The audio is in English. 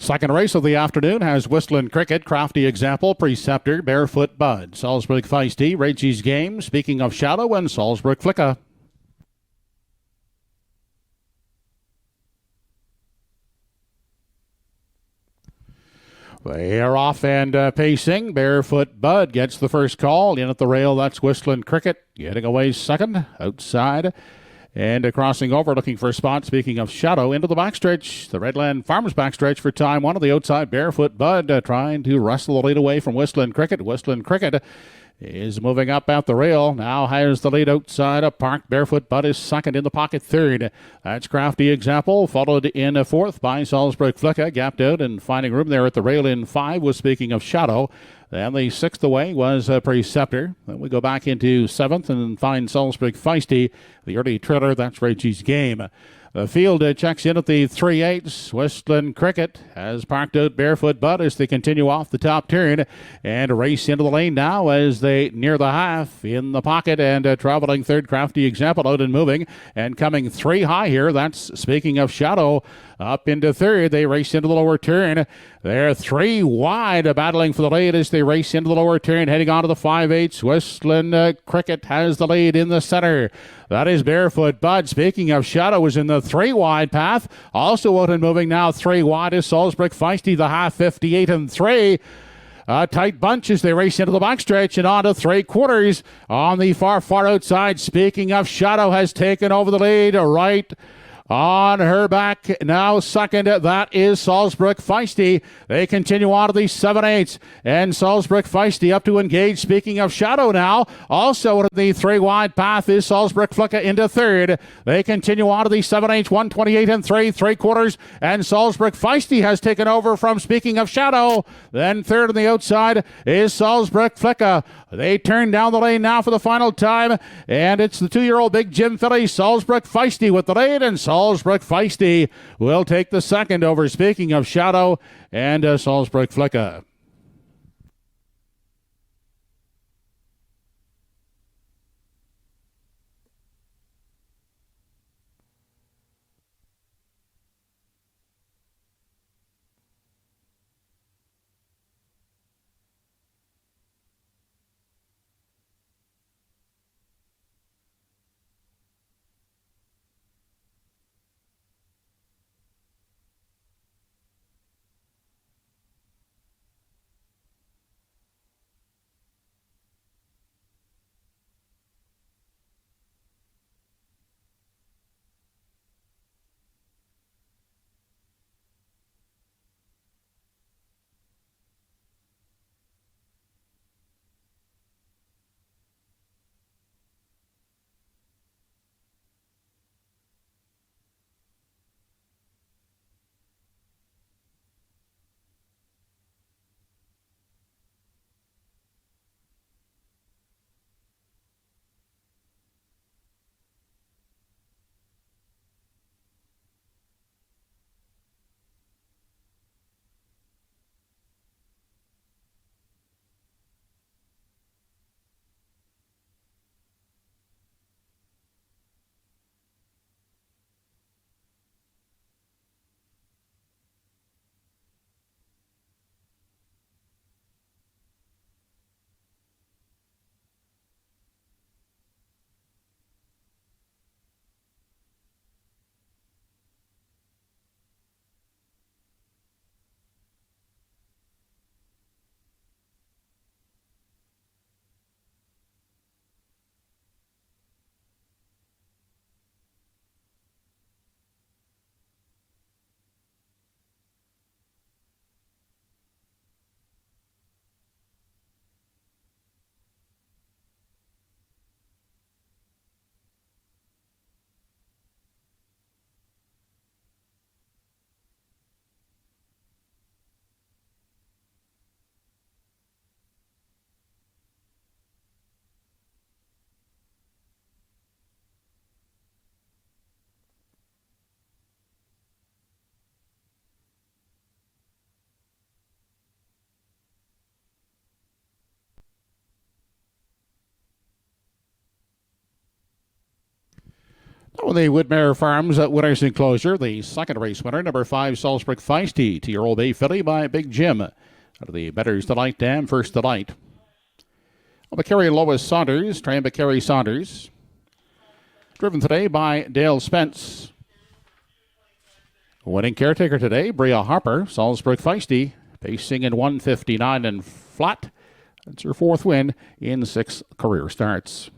Second race of the afternoon has Whistling Cricket, Crafty Example, Preceptor, Barefoot Bud, Salzburg Feisty, Reggie's Game, Speaking of Shadow, and Salzburg Flicka. They are off and pacing. Barefoot Bud gets the first call. In at the rail, that's Whistling Cricket. Getting away second, outside. And crossing over, looking for a spot, speaking of Shadow, into the backstretch. The Redland Farmers backstretch for time one of the outside. Barefoot Bud trying to wrestle the lead away from Whistling Cricket. Whistling Cricket is moving up at the rail. Now has the lead outside of Park. Barefoot Bud is second, in the pocket third. That's Crafty Example, followed in fourth by Salzburg Flicka, gapped out and finding room there at the rail in five was Speaking of Shadow. Then the sixth away was Preceptor. Then we go back into seventh and find Salzburg Feisty. The early trailer, that's Reggie's Game. The field checks in at the 3/8. Whistling Cricket has parked out Barefoot Bud as they continue off the top turn and race into the lane now as they near the half. In the pocket and traveling third, Crafty Example out and moving and coming three high here. That's Speaking of Shadow. Up into third, they race into the lower turn. They're three wide, battling for the lead as they race into the lower turn, heading on to the 5/8. Whistling Cricket has the lead in the center. That is Barefoot Bud. Speaking of Shadow, is in the three wide path. Also out and moving now, three wide is Salzburg Feisty, the half 58 and 3. Tight bunch as they race into the backstretch and on to three quarters. On the far outside, Speaking of Shadow has taken over the lead. Right on her back, now second, that is Salzburg Feisty. They continue on to the 7/8, and Salzburg Feisty up to engage. Speaking of Shadow now, also at the three wide path is Salzburg Flicka into third. They continue on to the 7/8, 128 and 3 quarters, and Salzburg Feisty has taken over from Speaking of Shadow. Then third on the outside is Salzburg Flicka. They turn down the lane now for the final time, and it's the 2-year-old Big Jim filly, Salzburg Feisty, with the lead, and Salzburg Feisty will take the second over Speaking of Shadow and Salzburg Flicka. Oh, the Woodmere Farms at Winners Enclosure, the second race winner, number 5, Salisbury Feisty, 2-year-old Bay Filly by Big Jim. Out of the Better's Delight Dam, First Delight. McCary Lois Saunders, trained by Carrie Saunders. Driven today by Dale Spence. Winning caretaker today, Bria Harper, Salisbury Feisty, pacing in 1:59 and flat. That's her fourth win in 6 career starts.